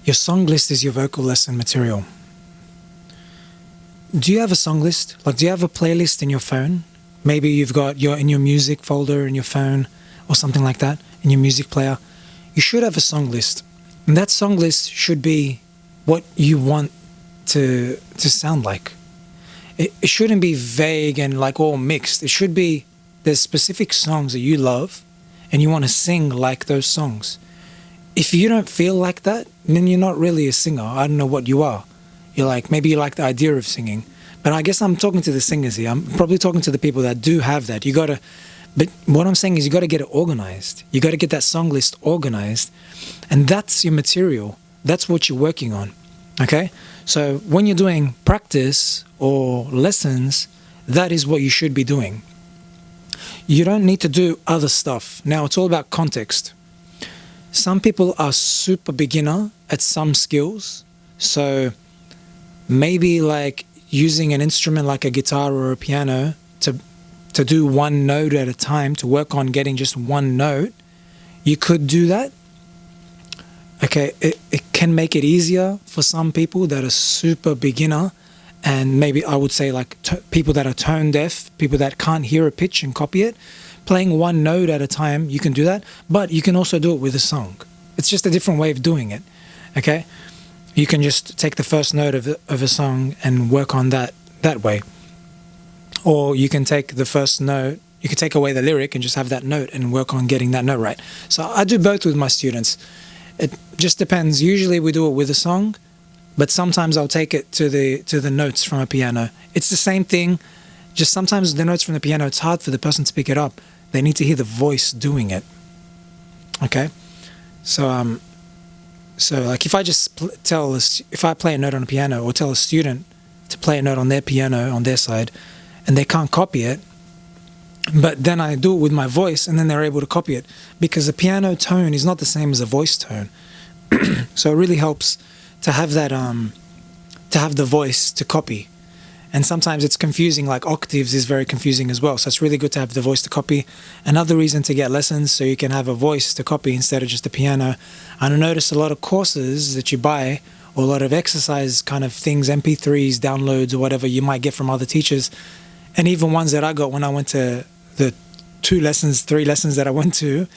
Your song list is your vocal lesson material. Do you have a song list? Like, do you have a playlist in your phone? Maybe you've got in your music folder in your phone or something like that, in your music player. You should have a song list. And that song list should be what you want to sound like. It shouldn't be vague and like all mixed. It should be there's specific songs that you love and you want to sing like those songs. If you don't feel like that, then you're not really a singer. I don't know what you are. Maybe you like the idea of singing. But I guess I'm talking to the singers here. I'm probably talking to the people that do have that. But what I'm saying is you got to get it organized. You got to get that song list organized. And that's your material. That's what you're working on. Okay? So when you're doing practice or lessons, that is what you should be doing. You don't need to do other stuff. Now, it's all about context. Some people are super beginner at some skills. So maybe like using an instrument like a guitar or a piano to do one note at a time, to work on getting just one note, you could do that. Okay, it can make it easier for some people that are super beginner, and maybe I would say like people that are tone deaf, people that can't hear a pitch and copy it. Playing one note at a time, you can do that, but you can also do it with a song. It's just a different way of doing it, okay? You can just take the first note of a song and work on that way. Or you can take the first note, you can take away the lyric and just have that note and work on getting that note right. So I do both with my students. It just depends. Usually we do it with a song, but sometimes I'll take it to the notes from a piano. It's the same thing, just sometimes the notes from the piano, it's hard for the person to pick it up. They need to hear the voice doing it. Okay? So like if I just if I play a note on a piano or tell a student to play a note on their piano on their side and they can't copy it, but then I do it with my voice and then they're able to copy it, because a piano tone is not the same as a voice tone. So it really helps to have that to have the voice to copy. And sometimes it's confusing, like octaves is very confusing as well. So it's really good to have the voice to copy. Another reason to get lessons, so you can have a voice to copy instead of just a piano. And I notice a lot of courses that you buy, or a lot of exercise kind of things, MP3s, downloads, or whatever you might get from other teachers. And even ones that I got when I went to the 3 lessons that I went to,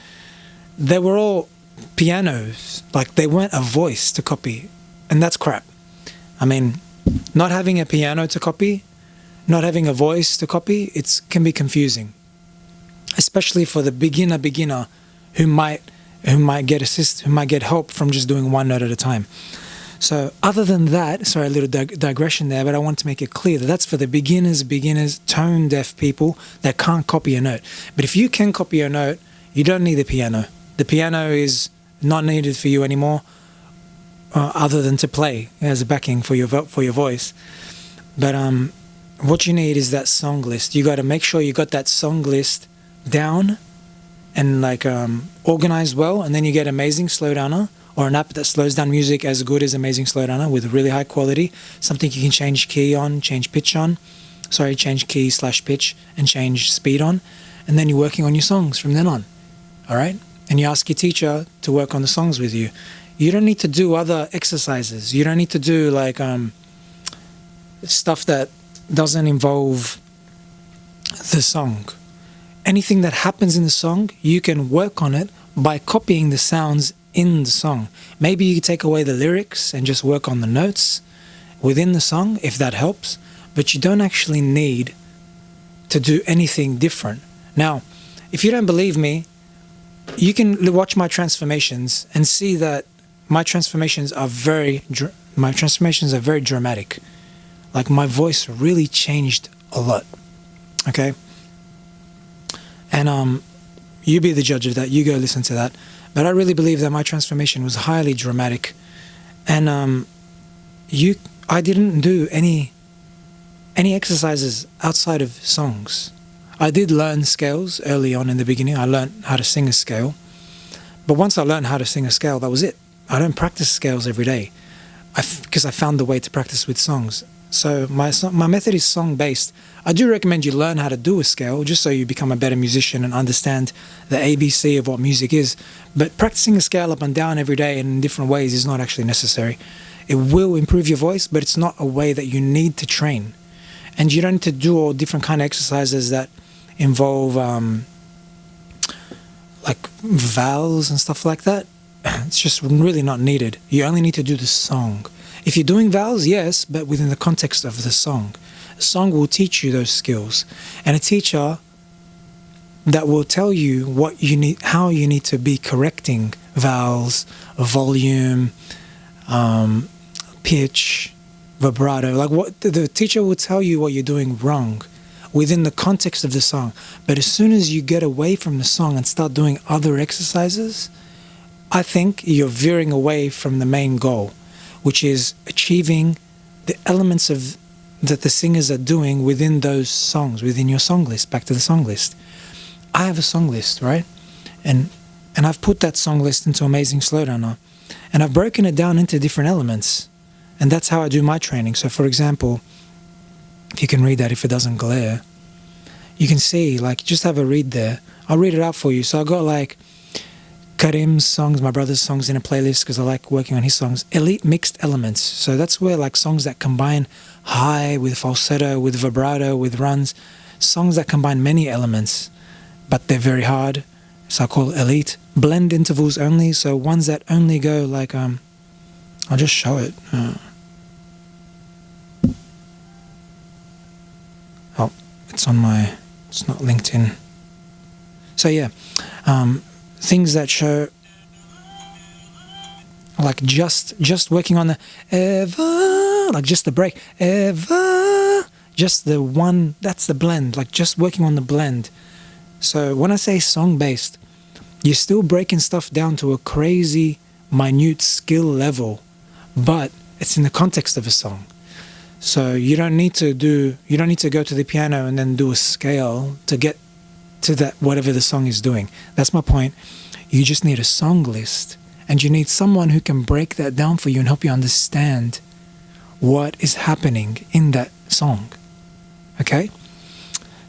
they were all pianos. Like they weren't a voice to copy. And that's crap. I mean, not having a piano to copy, not having a voice to copy, it can be confusing, especially for the beginner who might get help from just doing one note at a time. So other than that, sorry, a little digression there, but I want to make it clear that that's for the beginners, tone deaf people that can't copy a note. But if you can copy a note, you don't need the piano. The piano is not needed for you anymore. Other than to play as a backing for your voice. But what you need is that song list. You got to make sure you got that song list down and like organized well, and then you get Amazing Slowdowner, or an app that slows down music as good as Amazing Slowdowner with really high quality, something you can change key on, change key/pitch, and change speed on, and then you're working on your songs from then on. All right? And you ask your teacher to work on the songs with you. You don't need to do other exercises. You don't need to do like stuff that doesn't involve the song. Anything that happens in the song, you can work on it by copying the sounds in the song. Maybe you take away the lyrics and just work on the notes within the song, if that helps. But you don't actually need to do anything different. Now, if you don't believe me, you can watch my transformations and see that my transformations are very dramatic. Like my voice really changed a lot. Okay? And you be the judge of that. You go listen to that. But I really believe that my transformation was highly dramatic. And I didn't do any exercises outside of songs. I did learn scales early on in the beginning. I learned how to sing a scale. But once I learned how to sing a scale, that was it. I don't practice scales every day because I found the way to practice with songs. So my method is song based. I do recommend you learn how to do a scale just so you become a better musician and understand the ABC of what music is. But practicing a scale up and down every day in different ways is not actually necessary. It will improve your voice, but it's not a way that you need to train. And you don't need to do all different kind of exercises that involve like vowels and stuff like that. It's just really not needed. You only need to do the song. If you're doing vowels, yes, but within the context of the song. A song will teach you those skills. And a teacher that will tell you what you need, how you need to be correcting vowels, volume, pitch, vibrato. Like what the teacher will tell you what you're doing wrong within the context of the song. But as soon as you get away from the song and start doing other exercises, I think you're veering away from the main goal, which is achieving the elements of that the singers are doing within those songs, within your song list. Back to the song list. I have a song list, right? And I've put that song list into Amazing Slowdowner. And I've broken it down into different elements. And that's how I do my training. So for example, if you can read that, if it doesn't glare, you can see, like, just have a read there. I'll read it out for you. So I got like Karim's songs, my brother's songs in a playlist because I like working on his songs. Elite mixed elements. So that's where like songs that combine high with falsetto, with vibrato, with runs. Songs that combine many elements, but they're very hard. So I call it elite. Blend intervals only. So ones that only go like, I'll just show it. Oh, it's not linked in. So yeah, things that show like just working on the ever, like just the break, ever, just the one, that's the blend, like just working on the blend. So when I say song based, you're still breaking stuff down to a crazy minute skill level, but it's in the context of a song. So you don't need to go to the piano and then do a scale to get to that whatever the song is doing. That's my point. You just need a song list, and you need someone who can break that down for you and help you understand what is happening in that song. Okay?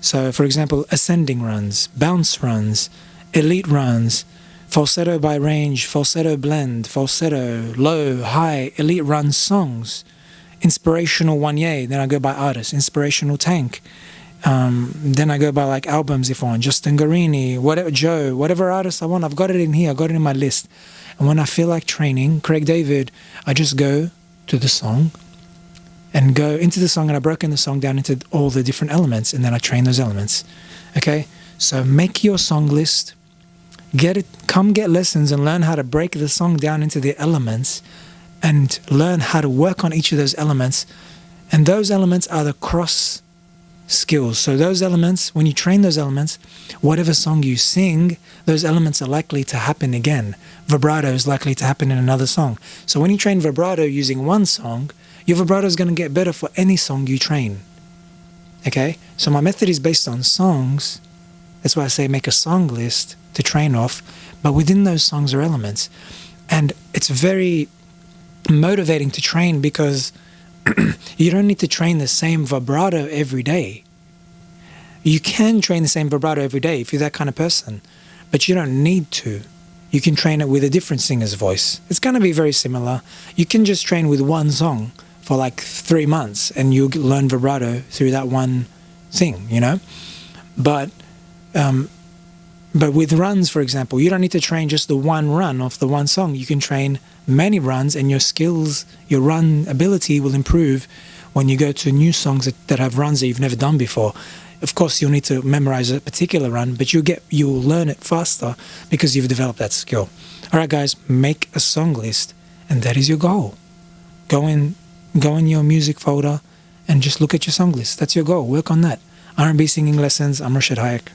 So for example, ascending runs, bounce runs, elite runs, falsetto by range, falsetto blend, falsetto, low, high, elite run songs, inspirational Wanye, then I go by artist, inspirational Tank, then I go by like albums if I want, Justin Guarini, whatever, Joe, whatever artist I want, I've got it in here, I've got it in my list. And when I feel like training, Craig David, I just go to the song and go into the song, and I've broken the song down into all the different elements, and then I train those elements. Okay? So make your song list, come get lessons and learn how to break the song down into the elements and learn how to work on each of those elements. And those elements are the cross skills. So those elements, when you train those elements, whatever song you sing, those elements are likely to happen again. Vibrato is likely to happen in another song. So when you train vibrato using one song, your vibrato is going to get better for any song you train. Okay? So my method is based on songs. That's why I say make a song list to train off. But within those songs are elements. And it's very motivating to train because you don't need to train the same vibrato every day. You can train the same vibrato every day if you're that kind of person, but you don't need to. You can train it with a different singer's voice. It's going to be very similar. You can just train with one song for like 3 months and you'll learn vibrato through that one thing, you know? But with runs, for example, you don't need to train just the one run off the one song. You can train many runs, and your skills, your run ability will improve when you go to new songs that have runs that you've never done before. Of course, you'll need to memorize a particular run, but you'll learn it faster because you've developed that skill. All right, guys, make a song list, and that is your goal. Go in your music folder and just look at your song list. That's your goal. Work on that. R&B singing lessons. I'm Rashid Hayek.